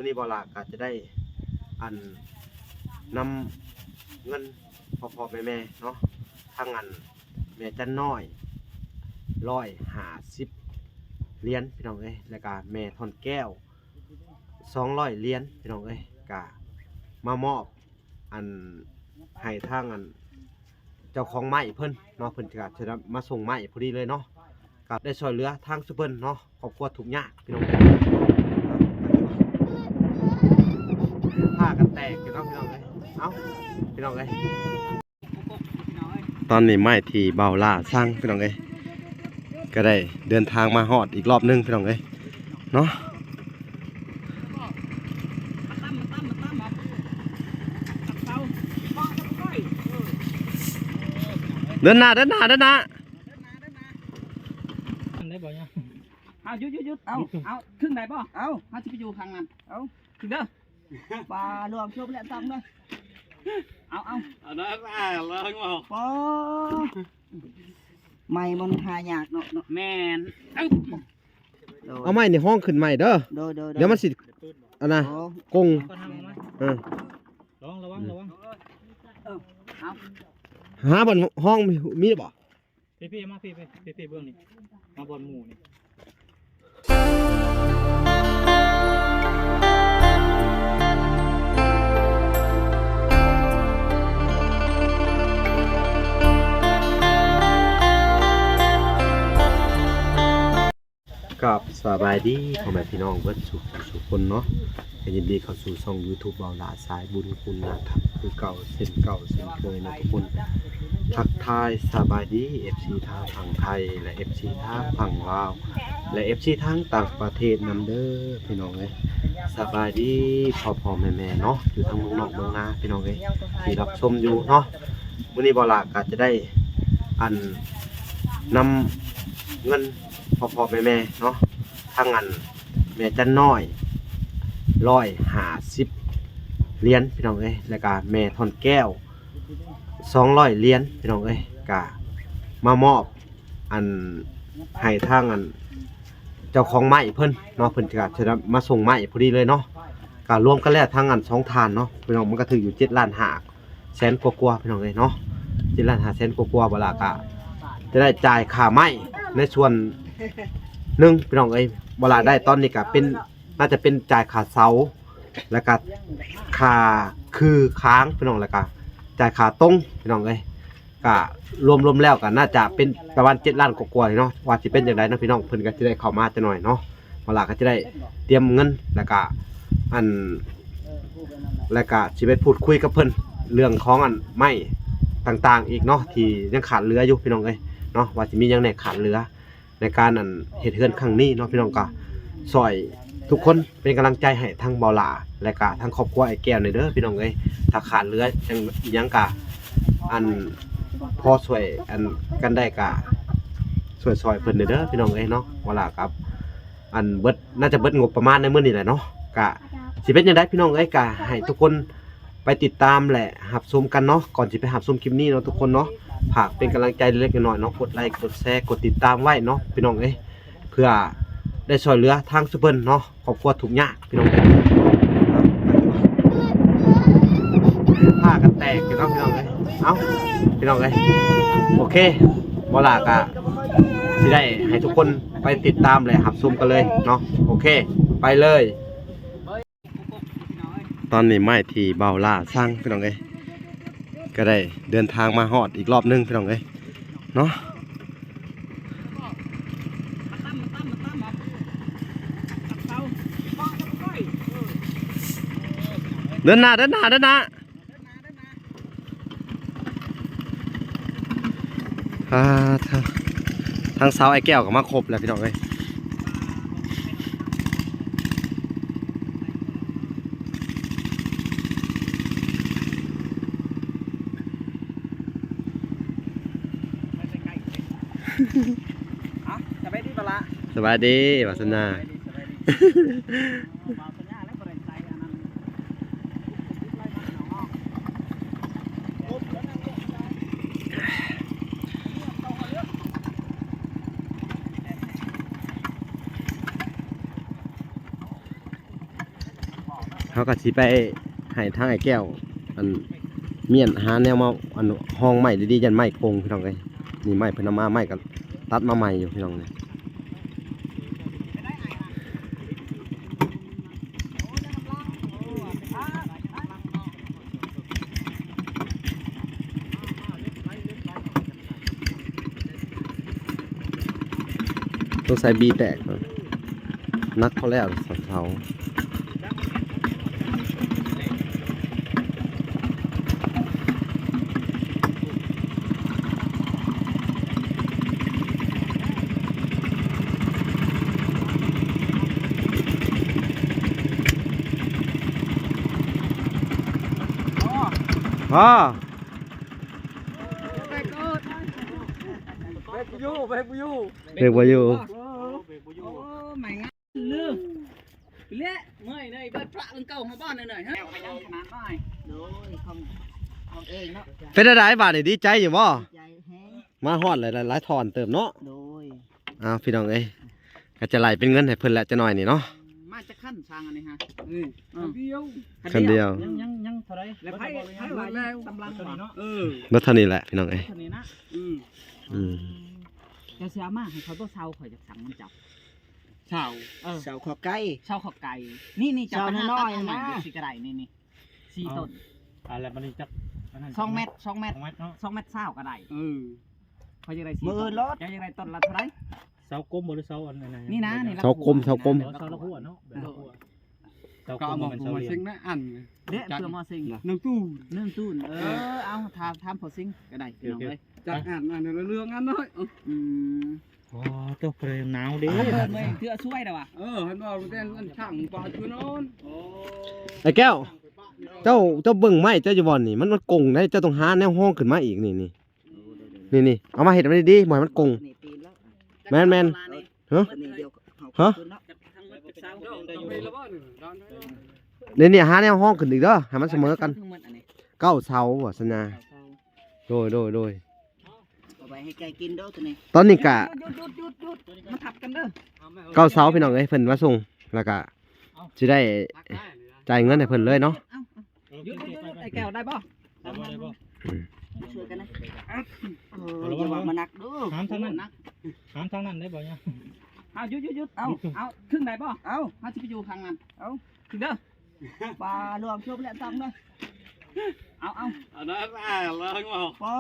วันนี้บอลาก็จะได้อันนำเงินพ่อแม่เนาะทางอันแม่จันน้อย150 เหรียญพี่น้องเอ้ยแล้วก็แม่ทอนแก้ว200 เหรียญพี่น้องเอ้ยก็มามอบอันให้ทางอันเจ้าของไม้เพิ่นเนาะเพิ่นก็จะมาส่งไม้พอดีเลยเนาะก็ได้ช่วยเหลือทางซุเพิ่นเนาะครอบครัวทุกข์ยากพี่น้องผ้ากันแตกพี่น้องเอ้ยเอ้าพี่น้องเอ้ยตอนนี้ไม้ที่เบาล่าสร้างพี่น้องเอ้ยก็ได้เดินทางมาฮอดอีกรอบนึงพี่น้องเอ้ยเนาะเดินหน้าได้บ่เนี่ยเอาหยุดเอาครึ่งไหนป่ะเอาที่ไปอยู่ข้างนั้นเอาถึงเด้อปลารวมช่วยแล้วตั้งเลยเอาได้แล้วงอกปอไม่มันหายากเนาะแม่นเอาไม้ในห้องขึ้นใหม่เด้อเดี๋ยวมันสิอันน่ะกงระวังหาบนห้องมีบ่พี่มาพี่เบื้องนี่มาบนหมู่นี่กับสบายดีพ่อแม่พี่น้องเบิดสุขคนเนาะยินดีเข้าสู่ช่อง YouTube เบาหลาสายบุญคุณนะครับคือเก่าเส้นเคยนะทุกคนทักทายสบายดี FC ทางฝั่งไทยและ FC ทางฝั่งลาวและ FC ทางต่างประเทศนำเด้อพี่น้องเอ้ยสบายดีพ่อแม่เนาะอยู่ทางเมืองนอกเมืองนาพี่น้องเอ้ยที่รับชมอยู่เนาะมื้อนี้เบาหลาก็จะได้อันนำเงินพ่อแม่เนาะทางอันแม่จันน้อย150 เหรียญพี่น้องเอ้ยแล้วก็แม่ทอนแก้ว200 เหรียญพี่น้องเอ้ยก็มามอบอันให้ทางอันเจ้าของไม้เพิ่นเนาะเพิ่นก็จะมาส่งไม้พอดีเลยเนาะก็รวมกันแล้วทางอัน2 ทานเนาะพี่น้องมันก็ถืออยู่7,500,000แสนกว่าพี่น้องเอ้ยเนาะ7,500,000แสนกว่าบ่ล่ะก็จะได้จ่ายค่าไม้ในส่วนหนึ่งพี่น้องเอ้ยเวลาได้ตอนนี้ก็เป็นน่าจะเป็นจ่ายค่าเสาแล้วก็ค่าคือค้างพี่น้องแล้วก็จ่ายค่าตรงพี่น้องเอ้ยก็รวมแล้วก็น่าจะเป็นประมาณ7 ล้านกว่าๆเนาะว่าสิเป็นอย่างไรนะพี่น้องเพิ่นก็จะได้เข้ามาจะหน่อยเนาะเวลาก็จะได้เตรียมเงินแล้วก็แล้วก็สิไปพูดคุยกับเพิ่นเรื่องของไม้ต่างๆอีกเนาะที่ยังขาดเหลืออยู่พี่น้องเอ้ยเนาะว่าสิมียังไหนขาดเหลือในการเฮ็ดเฮือนครั้งนี้เนาะพี่น้องก็ซอยทุกคนเป็นกำลังใจให้ทั้งเบาหลาและก็ทั้งครอบครัวไอ้แก้วในเด้อพี่น้องเอ้ยถ้าขาดเหลือยังกะพอช่วยกันได้กะซอยเพิ่นเด้อพี่น้องเอ้ยเนาะเวลากับเบิดน่าจะเบิดงบประมาณในมื้อนี้แหละเนาะกะสิเป็นจังได๋พี่น้องเอ้ยกะให้ทุกคนไปติดตามแหละรับชมกันเนาะก่อนสิไปรับชมคลิปนี้เนาะทุกคนเนาะฝากเป็นกำลังใจเล็กๆน้อยๆเนาะกดไลค์กดแชร์กดติดตามไว้เนาะพี่น้องเอ้ยเพื่อได้ช่วยเหลือทางซุเพิ่นเนาะครอบครัวทุกข์ยากพี่น้องผ้ากันแตกพี่น้องเอ้ยเอ้าพี่น้องเอ้ยโอเคบ่ล่ะก็สิได้ให้ทุกคนไปติดตามเลยรับชมกันเลยเนาะโอเคไปเลยตอนนี้ไม้ที่เบาล่าสร้างพี่น้องเอ้ยก็ได้เดินทางมาฮอดอีกรอบนึงพี่น้องเอ้ยเนาะเดินหน้าทางสาวไอ้แก้วก็มาครบแล้วพี่น้องเอ้ยสบายดีปะละ สบายดีวาสนา เขาก็สิไปให้ทางไอ้แก้วอันเมียนหาแนวมาอันห้องใหม่ดีๆยันไม้กงพี่น้องเลยนี่ไม้เพิ่นเอามาไม้ก็ตัดมาใหม่อยู่พี่น้องเลยตัวใส่บีแตกนักเขาแล้วเสาพ่อ เบรกอยู่ เรียกว่าอยู่ โอ้ไม่งั้นลืมเละเมื่อยเลยเบิดพระเบิ่งเก่ามาบ้านหน่อยฮะไปยังขนาดน้อยโดยของเองเนาะ เป็นอะไรบาดนี่ดีใจอยู่บ่ ใจแห้ง มาฮอดหลายๆทอนเติมเนาะ โดย อ้าวพี่น้องเอ้ยก็จะไหลเป็นเงินให้เพิ่นละจะหน่อยนี่เนาะ มาจะขั้นช่างอันนี้ฮะคัน คันเดียว ยังเท่าไร แล้วไพ่ไหวแล้วกำลังหวาน รถเท่านี้แหละพี่น้องเอ้ย คันนี้นะ อืม จะเสียมากให้เขาตัวเช่าข่อยจะสั่งมันจับ เช้า เช่าขอไก่เช่าขอไก่นี่จะเป็นน้อยนะสีกระไดนี่สี่ต้น อะไรมันจัก 2 เมตร 2 เมตรเนาะ 2 เมตรเศร้ากระไดเขาจะได้สี่ มือรถ จะได้ต้นละเท่าไร เสากลมบ่หรือเสาอันนั้น นี่นะนี่ เสากลม เสาละหัวเนาะแบบละหัวเสากลมมันเสาเหลี่ยม เด็กเพื่อมอซิง น้ำตู้ เนื่องตู้เอาทำพอซิงก็ได้พี่น้องเลย จัดงานเรื่องงานน้อย อ๋อตัวเพลหนาวดิ เดินไปเพื่อช่วยได้ว่ะ เห็นว่าเต้นอันช่างปลาช่วยนอน ไอ้แก้ว เจ้าเบิ่งไม้เจ้าจะบ่อนนี่มันกงได้เจ้าต้องหาแนวห้องขึ้นมาอีกนี่เอามาเฮ็ดมันดีๆบ่ให้มันกง นี่ปีแล้ว แม่นฮะ นี่เดียว ฮะ นี่หาแนวห้องขึ้นอีกเด้อให้มันเสมอกันเก้าเสาบ่สัญญาโดย เอาไปให้แกกินเด้อตัวนี้ ตอนนี้กะ หยุดมาทับกันเด้อ เก้าเสาพี่น้องเอ้ยเพิ่นมาส่งแล้วก็สิได้จ่ายเงินให้เพิ่นเลยเนาะ หยุดไอ้แก้วได้ป่ะ ช่วยกันนะอย่าว่ามานักเด้อ ถามทางนั้นได้บ่เนี่ย เอาหยุดเอาครึ่งได้ป่ะเอาจะไปอยู่ข้างนั้นเอาถึงเด้อ ปลารวมช่วยแล้วต้องเด้อ เอา อันนั้นเลิกบ่ปอ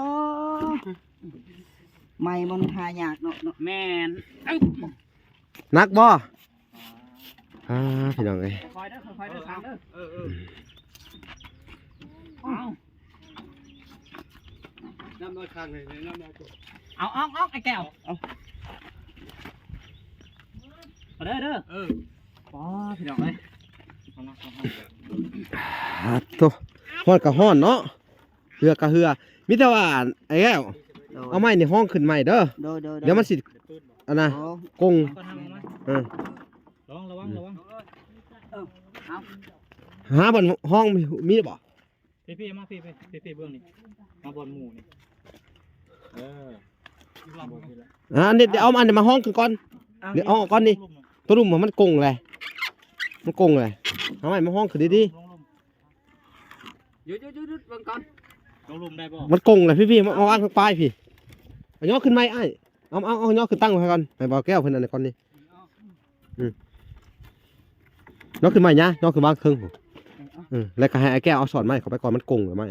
ไม่มันหายากเนาะ แมน นักบ่พี่น้องเอ้ย คอยเด้อทางเด้อเอา น้ำน้อยข้างเลยน้ำน้อยตัว เอาไอ้แก้วเอาเด้อป้าพี่น้องเลย โตฮ้อนก็ฮ้อนเนาะเหือก็เหือมีแต่ว่าไอ้แก้วเอาไม้ในห้องขึ้นใหม่เด้อ โดย เดี๋ยวมันสิอันน่ะกง ก็ทำมั้ยระวัง หาบนห้องมีบ่ พี่มาพี่เบื้องนี่มาบนหมู่นี่อันนี้เดี๋ยวเอาอันนี้มาห้องขึ้นก่อนเดี๋ยวเอาออกก่อนนี่ตัวรุ่มมันกงเลยเอาไม้มาห้องขึ้นดี หยุดเบิ่งก่อน ลงลุมได้บ่ ๆมันกงเลยพี่มาวางข้างปลายพี่เอาย่อขึ้นไหมไอ้เอาย่อขึ้นตั้งไว้ก่อนให้บ่าวแก้วเพิ่นอันนี้ก่อนนี่ย่อขึ้นไหมย่อขึ้นวางครึ่งแล้วก็ให้ไอ้แก้วเอาสอดไม้เข้าไปก่อนมันกงหรือไม่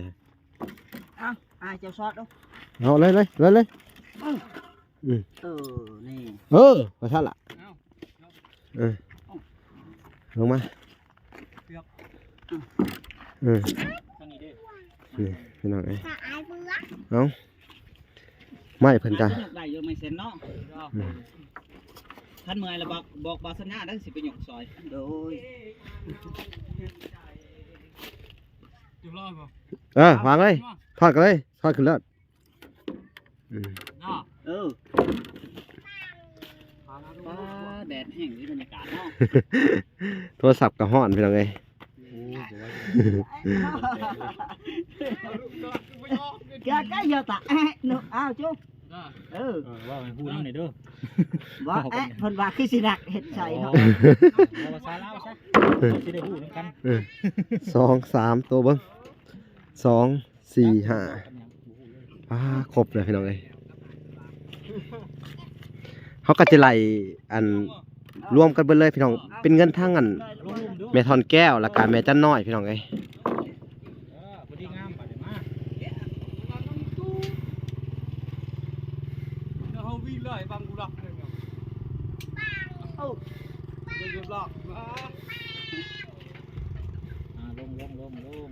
เจ้าซอสเด้อ เอาเลยนี่ก็ท่านละลงมานี่พี่น้องเอ้ยเอาไม่เพิ่นจ้ะ ได้เยอะไม่เซ็นเนาะท่านเมื่อยแล้วบอกบาสนาได้สิไปหยกซอย โดย วางเลยทอดกันเลยทอดขึ้นเลิศ แดดแห้งบรรยากาศเนาะ โทรศัพท์กับห้อนพี่น้องเอ้ย แกก็giờ ta nó ao chú ว่ามันพูดนั่งไหนเด้อ ว่าเอ๊ะเพิ่นว่าคือสิหนักเฮ็ดใส่เนาะ ภาษาลาวซะสิได้พูดกัน สองสามตัวเบิ้งสองสี่ห้าครบเลยพี่น้องเลยเขาก็จะไล่อันรวมกันเบิดเลยพี่น้องเป็นเงินทั้งอันแม่ทอนแก้วและการแม่จันน้อยพี่น้องเลย พอดีงามบัดนี้มา เขาวิ่งเลยบางกูหลับเลยเนาะเอ้าเดือดร้อน ลง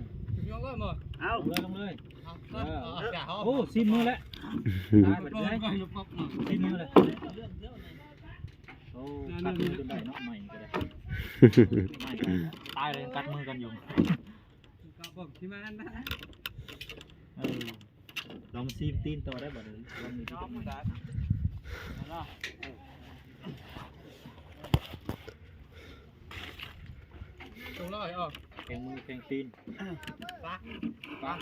ยองเลยมั้ง เอา ลงเลยโอ้ซิมมือแล้วตายไปเลยซิมมือเลยโอ้กัดมือจนได้เนาะใหม่ก็ได้ตายเลยกัดมือกันอยู่ลองซีมตีนต่อได้บ่เลยลองมีที่ตรงเลยแข่งมือแข่งตีนปะ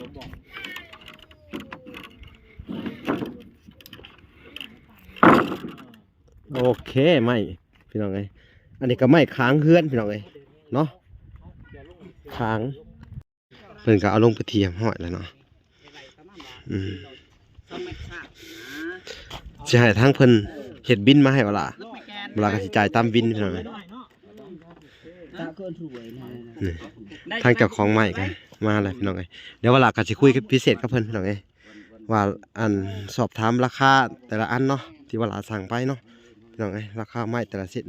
ผมบอกโอเคไม่พี่น้องเลยอันนี้ก็ไม่ค้างเฮือนพี่น้องเลยเนาะค้างเพิ่นก็เอาลงไปเทียมห้อยแล้วเนาะสิให้ทางเพิ่นเฮ็ดบินมาให้เวลาก็สิจ่ายตามบินพี่น้องเลย ตาเกินสวยนะ ทางเจ้าของใหม่กันมาเลยพี่น้องเอ้ยเดี๋ยวเวลาก็สิคุยกับพิเศษกับเพิ่นพี่น้องเอ้ยว่าอันสอบถามราคาแต่ละอันเนาะที่เวลาสั่งไปเนาะพี่น้องเอ้ยราคาไม้แต่ละเส้น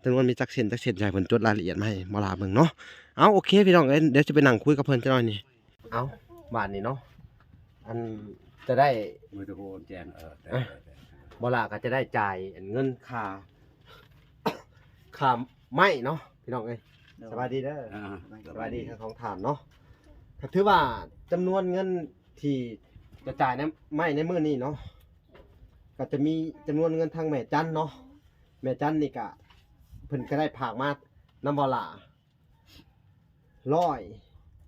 จำนวนมีจักเส้นใหญ่เพิ่นจดรายละเอียดมาให้เวลาเบิ่งเนาะเอาโอเคพี่น้องเอ้ยเดี๋ยวจะไปนั่งคุยกับเพิ่นจักหน่อยนี่เอาบ้านนี้เนาะอันจะได้ มือตะโกนแจ้งเวลาก็จะได้จ่ายเงินค่า ค่าไม้เนาะพี่น้องเอ้ยสบายดีเด้อ สวัสดีทั้งสองฐานเนาะก็ถือว่าจำนวนเงินที่จะจ่ายในไม่ในมื้อนี้เนาะก็จะมีจำนวนเงินทางแม่จันเนาะแม่จันนี่ก็เพิ่นก็ได้ผากมาน้ำบอล่า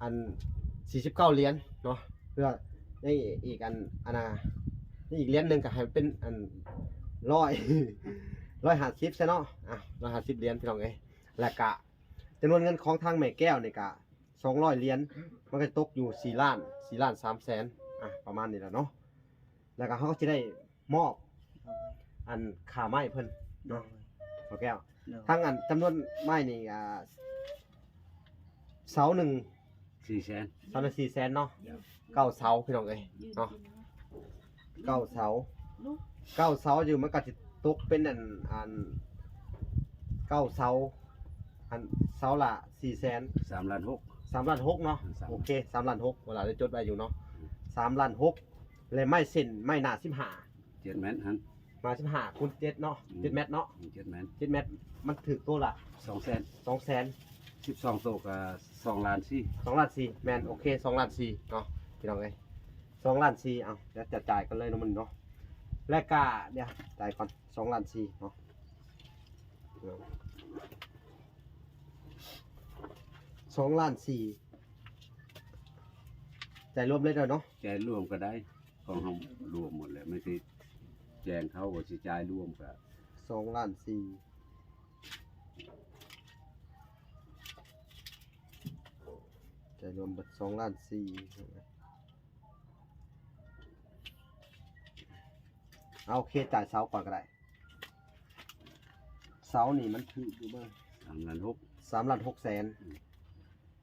149 เหรียญเนาะเพื่อได้อีกอันน่ะนี่อีกเหรียญหนึงก็ให้เป็นอัน150ซะเนาะ150 เหรียญพี่น้องเอ้ยแล้วก็จำนวนเงินของทางแม่แก้วนี่ก็200 เหรียญมันก็ตกอยู่4 ล้าน3 แสนประมาณนี้แหละเนาะแล้วก็เขาก็จะได้มอบอันค่าไม้เพิ่นเนาะแม่แก้วทางอันจำนวนไม้นี่เสาหนึ่ง 4 แสน เสาละ4 แสนเนาะ9 เสาพี่น้องเอ้ยเนาะ9 เสาอยู่มันก็สิตกเป็นอัน9 เสาอันเสาละ4 แสน 3 ล้าน 3 ล้าน 6เนาะโอเค3 ล้าน 6เวลาได้จดไว้อยู่เนาะ3 ล้าน 6และไม้เส้นไม้หนา6 7 แมตรหัน มา15คูณ7เนาะ7 เมตรเนาะ 7 แมตร 7 เมตรมันถึกตัวละ 2 แสน 2 แสน 12 โตก็2 ล้าน 2 ล้าน 4แมนโอเค2 ล้าน 4เนาะพี่น้องเอ้ย2 ล้าน 4เอาเดี๋ยวจะจ่ายกันเลยเนาะมันเนาะและก็เดี๋ยวจ่ายก่อน2 ล้าน 4เนาะ2 ล้าน 4จ่ายรวมเลยเด้อเนาะ ใจรวมก็ได้ของเฮารวมหมดเลยไม่ใช่แจ้งเขาว่าสิจ่ายรวมก็ 2 ล้าน 4จ่ายรวมเบิด2 ล้าน 4เอาโอเคจ่ายเสาก่อนก็ได้เสานี่มันถืออยู่เบิ่ง 3 ล้าน 3 ล้าน 6 แสน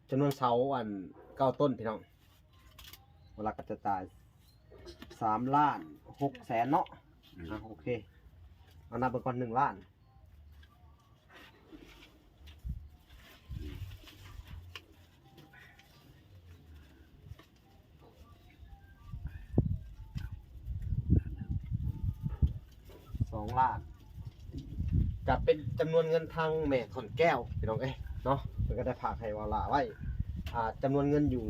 จำนวนเสาอัน9 ต้นพี่น้องเวลาก็จะจ่าย3 ล้าน 6 แสนเนาะโอเคเอานับเบิ่งก่อน1 ล้าน2 ล้านจะเป็นจำนวนเงินทางแม่ถอนแก้วพี่น้องเอ้ยเนาะมันก็ได้ฝากให้วาลาไว้จำนวนเงินอยู่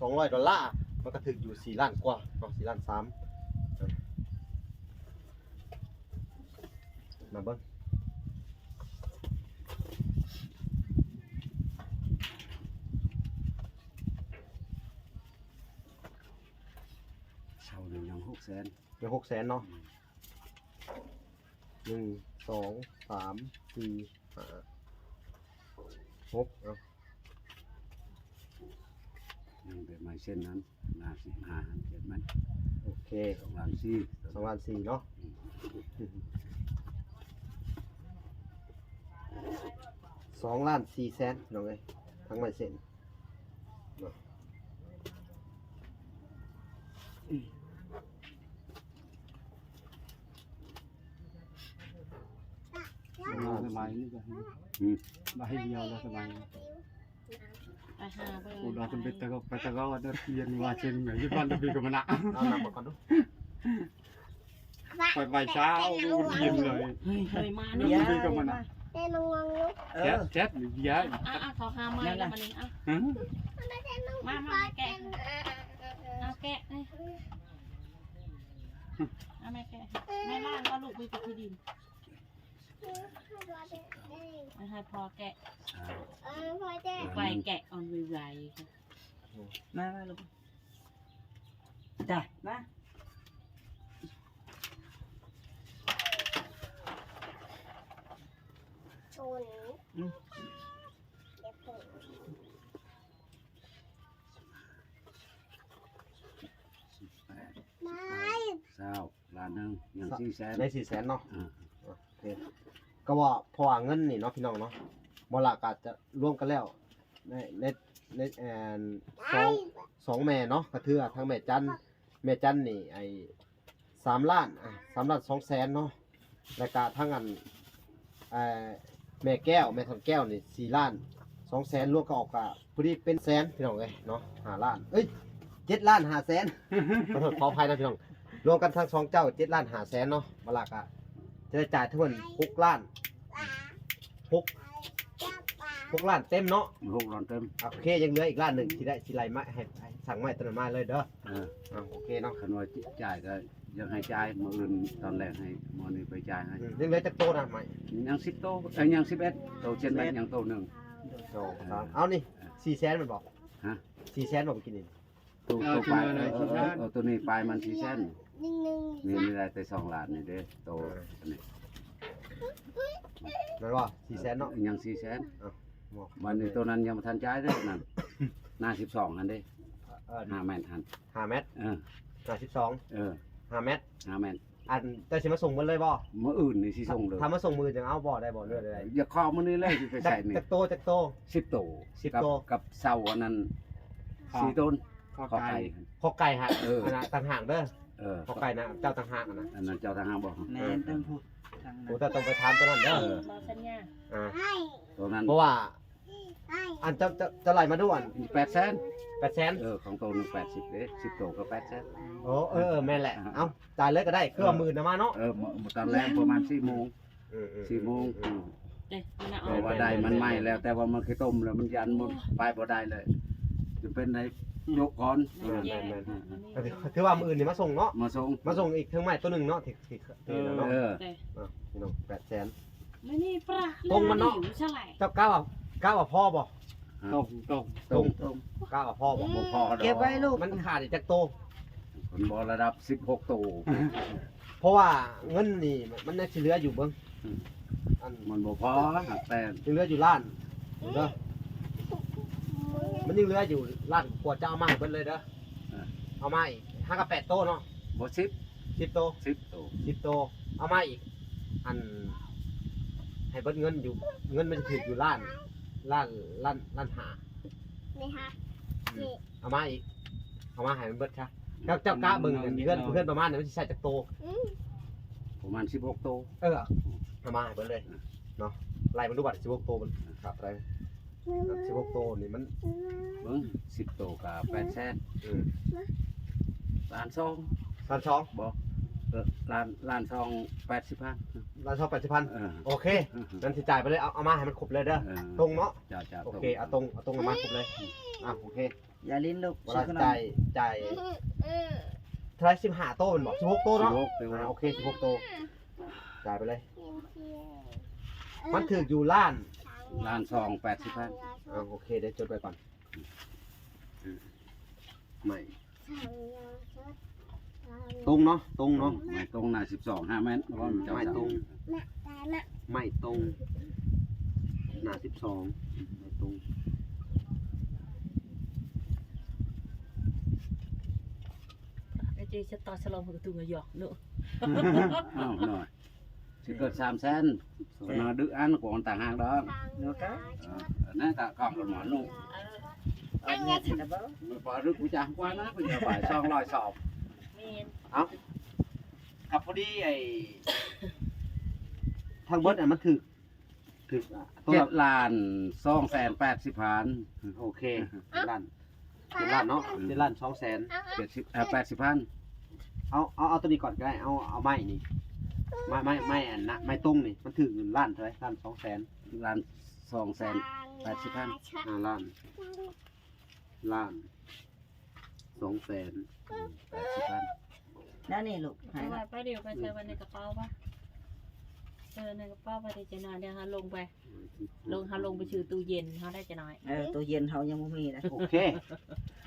$200มันก็ถึงอยู่4 ล้านกว่าเนาะ4 ล้าน 3มาเบิ่งเช่าหนึ่ง 600,000 เป็น600,000เนาะ1 2 3 4 5 6เอา ยังเป็นไม้เส้นนั้น55เจ็ดมัน โอเค 2ล้านสี่ 2ล้าน4เนาะ2ล้าน4แสนน้องเอ้ยทั้งไม้เส้นเนาะ สบายนี่ก็ มาให้เดียวแล้วสบาย ไปหาเบอร์ โอ้เราจะไปตะก็ได้เรียนว่าเช่นเหมือนที่บ้านตะปีกับมันอะ เอานำมาก่อนดู ไปเช้าเย็นเลย เคยมา ตะ เนี่ย ปีกับมันอะ แจ๊ดหรือเยอะ เขาหาไม้แล้วมันนี่มาแกะเอาแกะเอาแม่แกะแม่ล่างก็ลูกไปกับที่ดินให้พอแกะไปแกะออนไวๆค่ะ มาลูกจ้ะมา 20ล้านหนึงยัง400,000 ได้4แสนเนาะ อ่า โอเคก็ว่าพอเงินนี่เนาะพี่น้องเนาะบ่ละก็จะร่วมกันแล้วในสองแม่เนาะก็คือทั้งแม่จันนี่ไอ้3ล้าน3ล้าน2แสนเนาะแล้วก็ทั้งอันแม่ทอนแก้วนี่4ล้าน2แสนรวมก็ออกก็พอดีเป็นแสนพี่น้องเอ้ยเนาะ5ล้านเอ้ย7ล้าน5แสน ขออภัยนะพี่น้องรวมกันทั้งสองเจ้า7ล้าน5แสนเนาะบ่ละก็จะได้จ่ายทั้งหมด6ล้าน6ล้านเต็มเนาะ 6ล้านเต็ม โอเคยังเหลืออีกล้านหนึ่งที่ได้สิไลมาให้สั่งไม้ต้นไม้เลยเด้อ เออ โอเคเนาะ คันว่าจ่ายก็ยังให้จ่ายมื้ออื่นตอนแรกให้มื้อนี้ไปจ่ายให้ ยังเหลือจักโตนะไม้ ยัง10โตยัง11โตเช่นนั้นยังโตหนึง 2 3เอานี่4แสนมันบอก ฮะ 4แสนบอกกินนี่ ตัวปลายตัวนี้ปลายมัน400,000นี่ได้แต่2ล้านนี่เด้โตอันนี้ นั่นว่า4แสนเนาะ ยัง400,000 บอก วันนี้ตัวนั้นยังบ่ทันจ่ายเด้อนั่นหน้า12อันเด้ 5แม่นทัน 5เมตร เออ 52 เออ 5เมตร 5แม่น อันเจะสิมาส่งมันเลยบ่ มื้ออื่นนี่สิส่งเลย ถ้ามาส่งมือจังเอาบ่ได้บ่เลือดอะไร อย่าขอมื้อนี้เลยสิไปใส่นี่ จักโต 10โต 10โต กับเสาอันนั้น4ต้น ข้อ ขอ ไก่ ไก่ ขอไก่ฮะ เออ อันนั้นต่างหากเด้อ เออ ขอไก่นะเจ้าต่างหากนะ อันนั้นเจ้าทหารบอก แม่ต้องพูดทาง โอ้ นั้น แต่ต้องไปถามตัวนั้นเด้อ บอกสัญญา ตัวนั้น เพราะว่าอันจะไหลมาด้วย 800,000 800,000 ของตัวนึง80เด้10โตก็800,000 โอ้แม่นแหละ เอ้าจ่ายเลยก็ได้คือว่าหมื่นนะมาเนาะ ตอนแรกประมาณ4โมง 4โมง เด็กมัน เพราะว่าได้มันไหม้แล้วแต่ว่ามันคือต้มแล้วมันยันมันไปบ่ได้เลยจะเป็นในยกก่อน ถือว่ามืออื่นนี่มาส่งเนาะ มาส่ง มาส่งอีกเครื่องไม้ตัวหนึงเนาะที่เนาะ เออ พี่น้อง800,000 ไม่นี่ปลา ตรงมันเนาะ ใช่ไหม เจ้าก้าวพ่อบ่ ตรง ตรง ก้าวพ่อบ่ บ่พอดอก เก็บไว้ลูก มันขาดอีกจักโต คนบ่ระดับ16โต เพราะว่าเงินนี่มันน่าสิเหลืออยู่เบิ่งอัน มันบ่พอหักแต่ ยังเหลืออยู่ล้านเด้อมันยังเหลืออยู่ล้านกว่าจะเอามาให้เบิดเลยเด้อเอามาอีก5กับ8โตเนาะ บ่10โต 10โต 10โตเอามาอีกอันให้เบิดเงินอยู่เงินมันจะถึกอยู่ล้านหาเอามาอีกเอามาให้มันเบิดซะเจ้ากะเบิ่งเพื่อนประมาณนี้มันสิใช้จักโต ประมาณ16โต เอามาให้เบิดเลยเนาะไล่มันดูบัตร16โตมันครับอะไร16โตนี่มัน เบิ่ง10โตก็800,000ล้าน2 ล้านช่อง บ่ล้าน2 80,000 ล้านช่อง80,000โอเคงั้นสิจ่ายไปเลยเอามาให้มันครบเลยเด้อ เออ ตรงเนาะ จ้า โอเคเอาตรงเอามาครบเลยโอเค อย่าลิ้นลูก เวลาจ่ายเท่าไหร่15โตมันบอก16โตเนาะ 16 โอเค16โตจ่ายไปเลย มันถืออยู่ล้าน ล้าน2 80,000 โอเคเดี๋ยวจดไปก่อน ไม่ ตรงเนาะตรงเนาะ ไม้ตรงน่ะ12 5เมตรเพราะมันเจ้า ไม่ตรง น่ะแต่น่ะ ไม่ตรงหน้า12ไม่ตรง ไอ้เจ๊จะต่อฉลองกับตัวหยอกเนอะ อ้าวหน่อยสิเกิด3 cm nó đứt ăn của con tàng hàng đó เนาะกะ nè cả con của nó luôn อันนี้สินะบ่ bỏ rước của cha qua nó bây giờ phải son lòi sọp เมน เอาครับพอดีไอ้ทางเบิดมันถึกตัวละ 7 làn son sèn 80 พัน โอเค7 ล้าน7 ล้านเนาะ7 ล้าน2แสน 80 พัน เอาตัวนี้ก่อนก็ได้เอาไม้นี่ไม้อันนะไม้ตรงนี่มันถึงล้านเท่าไหร่ล้าน2แสน làn son sèn 80 พัน ล้าน2แสน 80 พัน นั่นนี่ลูกหาย ไป ละ ไปเดี๋ยวไปใส่ไว้ในกระเป๋าป่ะเจอในกระเป๋าไปได้จะนอนเดี๋ยวฮะลงไปลงไปชื่อตู้เย็นเขาได้จะน้อย ตัวเย็นเฮายังบ่มีนะ โอเค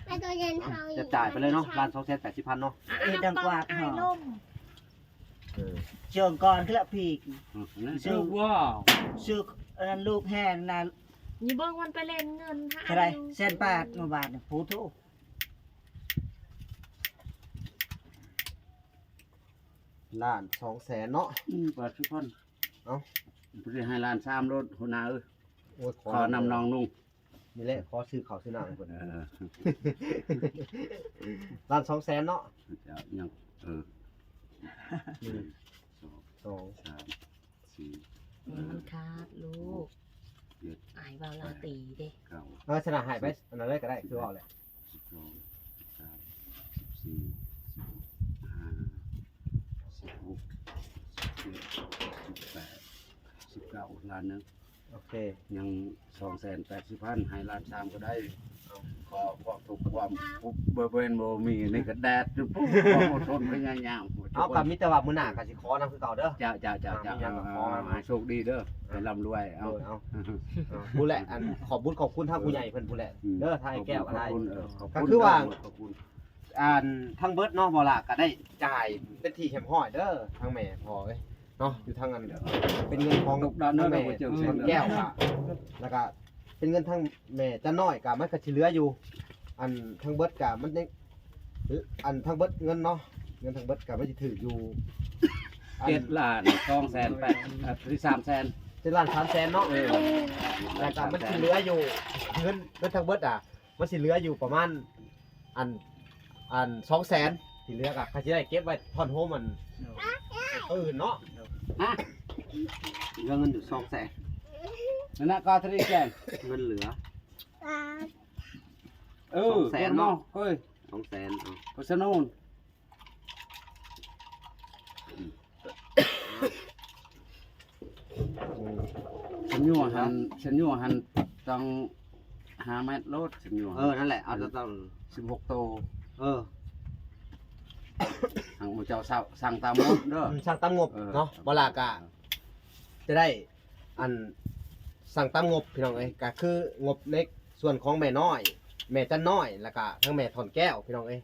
ไปตัวเย็นเฮา จะจ่ายไปเลยเนาะล้าน2แสน80พันเนาะ เอ้ดังกว่าเฮา ล่ม เชิงก่อนคือละพีก ชื่อว่า ชื่ออันนั้นลูกแห่น่ะ นี่เบิ่งมันไปเล่นเงินหา เท่าไหร่แสนบาทมาบาทน่ะผู้โท ล้าน2แสนเนาะ 80 พัน เอ้า ไปได้ให้ลาน3รถหัวหน้าเอ้ย โอ้ย ขอนำน้องนุ่ง นี่แหละขอซื้อข้าวซื้อน้ำเพิ่น เออ ล้าน2แสนเนาะ เจ้ายัง1 2 2 3 4 มันขาดลูกอายเบาลาตีเด้ 9 ชนะหายไปอันนั้นเลยก็ได้คือเอาแหละ 19 ล้านนึง โอเค ยัง280 พันให้ล้าน3ก็ได้ขอความทุกข์ความเบอร์เบนบ่มีนี่ก็แดดปุ๊บความอดทนพยายาม เอากับมิตรว่ามื้อหน้าก็สิขอนำคือเก่าเด้อ เจ้าให้โชคดีเด้อให้ร่ำรวยเอา เอาผู้แหละอันขอบบุญขอบคุณทางผู้ใหญ่เพิ่นผู้แหละเด้อทางไอ้แก้วก็ได้ ก็คือว่า ขอบคุณ อันทั้งเบิดเนาะบ่ล่ะก็ได้จ่ายเป็นที่แหมห้อยเด้อทางแม่พอเอ้ยเนาะอยู่ทางอันเป็นเงินของ ตกด้านนั้น แม่ เราเจอ ส่วนแก้วค่ะแล้วก็เป็นเงินทางแม่จะน้อยก็มันก็สิเหลืออยู่ อันทางเบิดก็มันยังอันทางเบิดเงินเนาะเงินทางเบิดก็มันสิถืออยู่อัน 7 ล้าน200,000ที่300,000 7 ล้าน3แสนเนาะแล้วก็มันสิเหลืออยู่เงินทางเบิดมันสิเหลืออยู่ประมาณอัน2แสนที่เหลือก็เขาสิได้เก็บไว้ทอนโฮมมันอื่นเนาะเหลือเงินอยู่2แสน นั่นน่ะก็ทรีแจ้ง เงินเหลือ 200,000เนาะเฮ้ย 2แสนเอา ก็สนุนฉันอยู่หันต้อง5 เมตรรถฉันอยู่ นั่นแหละเอาต้อง 16 โต เออ ทางหมู่เจ้าสั่งตามหมดเด้อ สั่งตามงบเนาะบ่ล่ะก็จะได้อันสั่งตามงบพี่น้องเอ้ยก็คืองบในส่วนของแม่น้อย แม่จันน้อยแล้วก็ทั้งแม่ถอนแก้วพี่น้องเอ้ย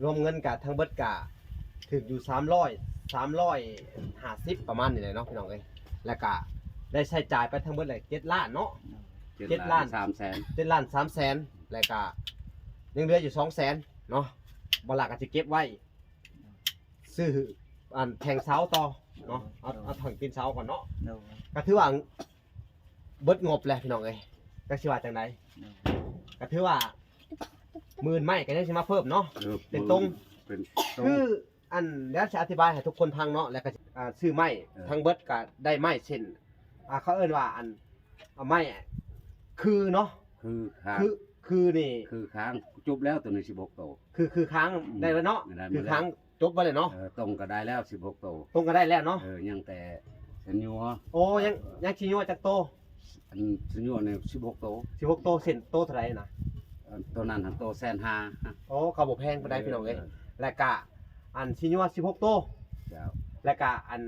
รวมเงินกับทั้งเบิดก็ถึงอยู่350ประมาณนี้เลยเนาะพี่น้องเอ้ยแล้วก็ได้ใช้จ่ายไปทั้งเบิดเลย7ล้านเนาะ 7 ล้าน 300,000 7ล้าน3แสนแล้วก็ยังเหลืออยู่2แสนเนาะบ่ล่ะก็สิเก็บไว้ซื้ออันแทงเสาต่อเนาะเอาถังตีนเสาก่อนเนาะก็ถือว่าเบิดงบแหละพี่น้องเอ้ยก็สิว่าจังไดก็ถือว่าหมื่นไม้ก็ยังสิมาเพิ่มเนาะ เป็นตรง เป็นตรง คืออันเดี๋ยวจะอธิบายให้ทุกคนฟังเนาะแล้วก็ซื้อไม้ทั้งเบิดก็ได้ไม้เส้นเขาเอิ้นว่าอันเอาไม้คือเนาะ คือค้าง คือนี่ คือค้างจบแล้วตัวนี้16 โต คือค้างได้แล้วเนาะ ได้หมดแล้ว คือค้างจบไปเลยเนาะ ตรงก็ได้แล้ว16 โต ตรงก็ได้แล้วเนาะ ยังแต่สัญญา โอ้ยังชิญัวจากโต อันสัญญาเนี่ย16 โต 16โตเส้นโตเท่าไหร่นะ ตัวนั้นหันโต150,000 โอ้เขาบ่แพงปานใดพี่น้องเอ้ยแล้วก็อันชิญัว16โต เจ้า แล้วก็อัน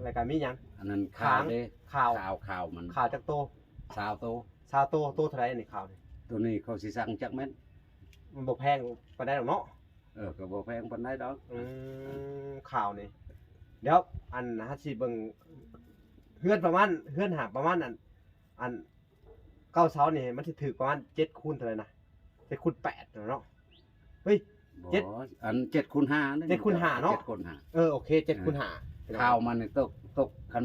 แล้วก็มีหยัง อันนั้น ค้าง เด้ ข่าว ข่าวมัน ข่าวจากโต 20 โต 20โตเท่าไหร่นี่ข่าวนี่ ตัวนี้เขาสิสั่งจักเม็ด มันบ่แพงปานใดหรอกเนาะ ก็บ่แพงปานใดดอก ข่าวนี่เดี๋ยวอันฮัสิเบิ่งเฮือนประมาณเฮือนหาประมาณอันเก้าเสานี่มันสิถือประมาณ7คูณเท่าไหร่นะ7คูณ8เนาะเฮ้ย บ่ เจ็ด อัน7คูณ5 7คูณ5เนาะ 7คูณ5 โอเค7คูณ5 ข้าวมันนี่ตกคั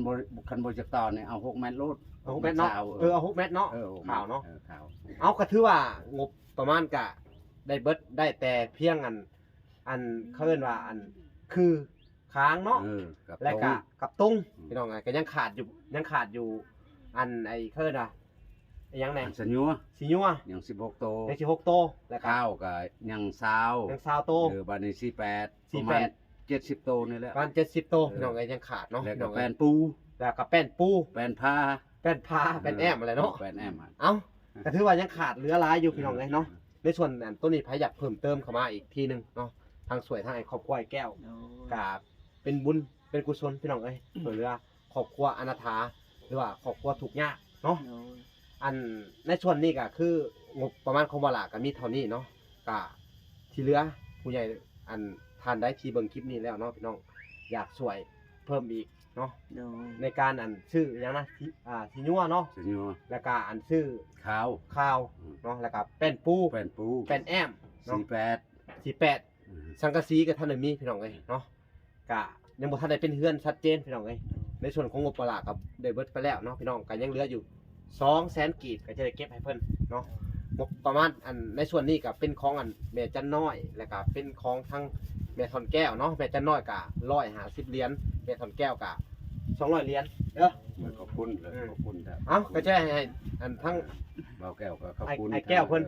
นบ่จักตอนนี่เอา6เมตรโลด เอา6เมตรเนาะเอา6เมตรเนาะ ข่าวเนาะ ข่าว เอาก็ถือว่างบประมาณกะได้เบิดได้แต่เพียงอันเขาเอิ้นว่าอันคือค้างเนาะ กับ และกะกับตุ้งพี่น้องไงก็ยังขาดอยู่อันไอ้เขาเอิ้นว่าไอ้หยังแหน่ สัญญัว สิญัว ยัง16โต ใน16โตแล้วก็ ข้าวก็ยัง20 ยัง20โต บัดนี้48 48 ประมาณ70โตนี่แหละ ประมาณ70โตพี่น้องไงยังขาดเนาะ แล้ว พี่ ก็ น้อง แป้ เอ้ย นปู แล้วก็แป้นปู แป้นผ้า แป้นพาแป้นแอมอะไรเนาะ แป้นแอมอะ เอ้าก็ถือว่ายังขาดเหลือหลายอยู่พี่น้องไงเนาะในส่วนอันตัวนี้พายอยากเพิ่มเติมเข้ามาอีกทีหนึงเนาะทางสวยทางไอ้ครอบครัวไอ้แก้ว กาเป็นบุญเป็นกุศลพี่น้องเอ้ยช่วยเหลือครอบครัวอนาถาหรือว่าครอบครัวทุกข์ยากเนาะอันในส่วนนี้ก็คืองบประมาณของบลาก็มีเท่านี้เนาะก็ที่เหลือผู้ใหญ่อันทานได้ที่เบิ่งคลิปนี้แล้วเนาะพี่น้องอยากช่วยเพิ่มอีกเนาะในการอันชื่อหยังนะที่ญัวเนาะ สัญญัว แล้วก็อันชื่อ ข้าว ข้าวเนาะแล้วก็แป้นปู แป้นปู แป้นแอมเนาะ 48 48 สังกะสีกับท่านได้มีพี่น้องเอ้ยเนาะกะยังบ่ทันได้เป็นเฮือนชัดเจนพี่น้องเอ้ยในส่วนของงบประหลาดกับได้เบิดไปแล้วเนาะพี่น้องก็ยังเหลืออยู่200,000กีบก็จะได้เก็บให้เพิ่นเนาะงบประมาณอันในส่วนนี้ก็เป็นของอันแม่จันน้อยแล้วก็เป็นของทั้งแม่ทอนแก้วเนาะแม่จันน้อยก็150เหรียญแม่ทอนแก้วก็200เหรียญเด้อ ขอบคุณเลยขอบคุณครับ เอ้าก็จะให้อันทั้ง เบาแก้วก็ขอบคุณ ไอ้แก้วเพิ่น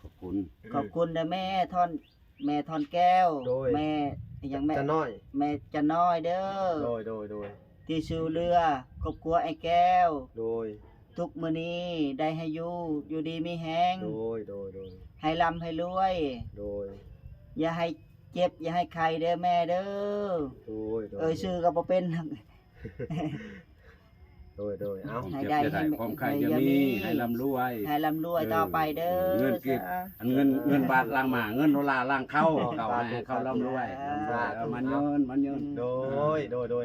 ขอบคุณ ขอบคุณเด้อแม่ทอนแก้ว โดย แม่ยังแม่ จันน้อย แม่จะน้อยเด้อ โดย ที่ชูเรือครอบครัวไอ้แก้ว โดย ทุกมื้อนี้ได้ให้อยู่ดีมีแฮง โดย ให้ร่ำให้รวย โดย อย่าให้เจ็บอย่าให้ใครเด้อแม่เด้อ โดย ชื่อก็บ่เป็น โดยเอ้า ความเจ็บจะได้ความไข่จะมีให้ร่ำรวย ให้ร่ำรวยต่อไปเด้อ เงินเก็บ อันเงินบาทล่างหมาเงินดอลลาร์ล่างเข้าเขาให้เขาร่ำรวยเอามันเงิน โดย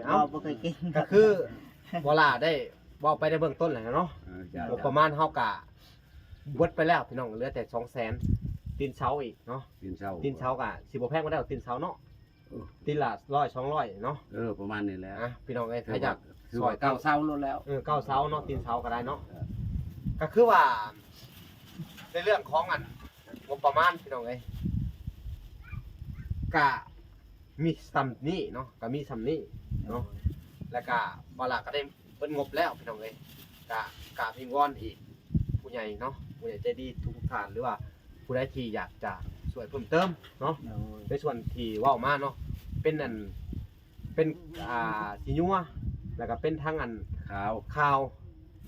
เอ้า เอ้า บ่เคยกิน ก็คือเวลาได้บอกไปในเบื้องต้นแล้วเนาะงบประมาณเฮากะเบิดไปแล้วพี่น้องเหลือแต่200,000ตีนเช้าอีกเนาะ กินเช้า ตีนเช้ากะสิบ่แพงบ่ได้หรอกตีนเช้าเนาะตีนละ100 200เนาะ ประมาณนี้แหละ พี่น้องเอ้ยใครอยาก ซอยเก้าเช้าลดแล้ว เก้าเช้าเนาะตีนเช้าก็ได้เนาะก็คือว่าในเรื่องของอันงบประมาณพี่น้องเอ้ยกะมีซ้ำนี้เนาะก็มีซ้ำนี้เนาะแล้วก็บ่ล่ะก็ได้เบิดงบแล้วพี่น้องเอ้ยกะพิงวอนอีกผู้ใหญ่เนาะผู้ใหญ่ใจดีทุกท่านหรือว่าผู้ใดที่อยากจะช่วยเพิ่มเติมเนาะในส่วนที่เว้ามาเนาะเป็นอันเป็นสิญัวแล้วก็เป็นทั้งอัน ข้าว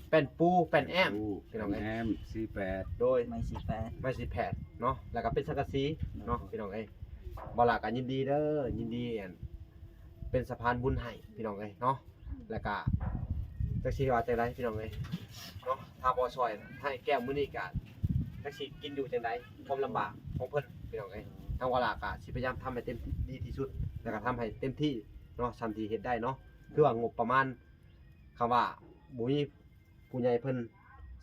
เป็นปูเป็นแอม พี่น้องเอ้ย แอม48 โดย ไม่สิแปด ไม้สีแผดเนาะแล้วก็เป็นสังกะสีเนาะพี่น้องเอ้ยบ่ล่ะก็ยินดีเด้อยินดีอันเป็นสะพานบุญให้พี่น้องเอ้ยเนาะแล้วก็จักสิว่าจังไดพี่น้องเอ้ยเนาะถ้าบ่ช่วยให้แก้วมื้อนี้ก็จักสิกินอยู่จังไดความลำบากของเพิ่นพี่น้องเอ้ยทางบ่ล่ะก็สิพยายามทำให้เต็มดีที่สุดแล้วก็ทำให้เต็มที่เนาะทันทีเฮ็ดได้เนาะคือว่างบประมาณคำว่าบ่มีผู้ใหญ่เพิ่น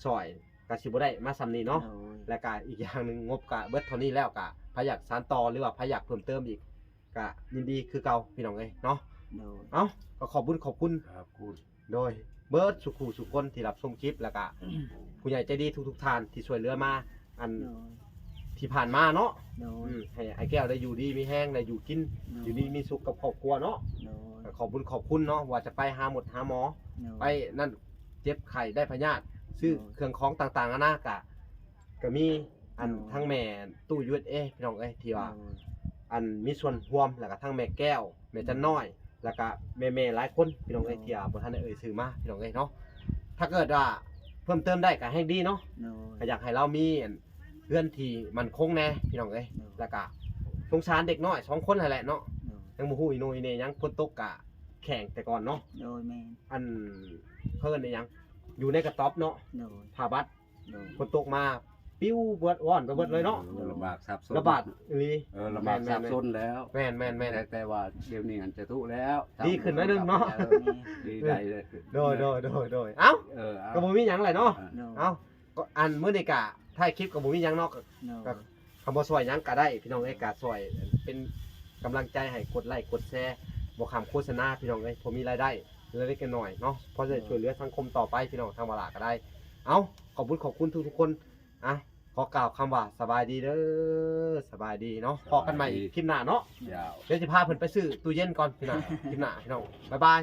ช่วยก็สิบ่ได้มาซำนี้เนาะ และก็อีกอย่างหนึ่งงบกะเบิดเท่านี้แล้วกะพาอยากสานต่อหรือว่าพาอยากเพิ่มเติมอีกกะยินดีคือเก่าพี่น้องเอ้ยเนาะเอ้าก็ขอบคุณ ครับคุณ โดยเบิร์ดสุขุสุคนที่รับชมคลิปแล้วก็ผู้ใหญ่ใจดีทุกท่านที่ช่วยเหลือมาอันที่ผ่านมาเนาะให้ไอ้แก้วได้อยู่ดีมีแห้งได้อยู่กินอยู่ดีมีสุขกับครอบครัวเนาะก็ขอบคุณเนาะว่าจะไปหาหมอไปนั่นเจ็บไข้ได้พยาธิซื้อเครื่องของต่างๆนากะก็มีอันทั้งแม่ตู้ USA พี่น้องเอ้ยที่ว่าอันมีส่วนร่วมแล้วก็ทั้งแม่แก้วแม่จันน้อยแล้วก็แม่ๆหลายคนพี่น้องเอ้ยที่บ่ทันได้เอ่ยชื่อมาพี่น้องเอ้ยเนาะถ้าเกิดว่าเพิ่มเติมได้ก็ให้ดีเนาะก็อยากให้เรามีเพื่อนที่มั่นคงแน่พี่น้องเอ้ยแล้วก็สงสารเด็กน้อย2คนนั่นแหละเนาะยังบ่ฮู้อีโนอีเนยังฝนตกกะแข่งแต่ก่อนเนาะ โดยแม่ อันเพิ่นได้ยังอยู่ในกระต๊อบเนาะผ้าบัดฝนตกมา ปิ้วเบิดว่อนไปเบิดเลยเนาะ ลำบากสับสน ระบาดอีหลี ลำบากสับสนแล้ว แม่น แต่ว่าเดี๋ยวนี้อันจะทุแล้ว ดีขึ้นหน่อยนึงเนาะ ดีได้เลย โดยเอ้า เออ ก็บ่มีหยังแหละเนาะ โดย เอ้าก็อันมื้อนี้กะถ่ายคลิปก็บ่มีหยังเนาะก็คำบ่ซอยหยังก็ได้พี่น้องเอ้ยก็ซอยเป็นกำลังใจให้กดไลค์กดแชร์บ่คำโฆษณาพี่น้องเอ้ยพอมีรายได้เล็กๆน้อยๆเนาะพอจะช่วยเหลือสังคมต่อไปพี่น้องทางบลาก็ได้เอ้าขอบคุณทุกคนอ่ะขอกล่าวคำว่าสบายดีเด้อสบายดีเนาะพอกันใหม่คลิปหน้าเนาะ ยาว เดี๋ยวจะพาเพิ่นไปซื้อตู้เย็นก่อนพี่น้องคลิปหน้าพี่น้องบ๊ายบาย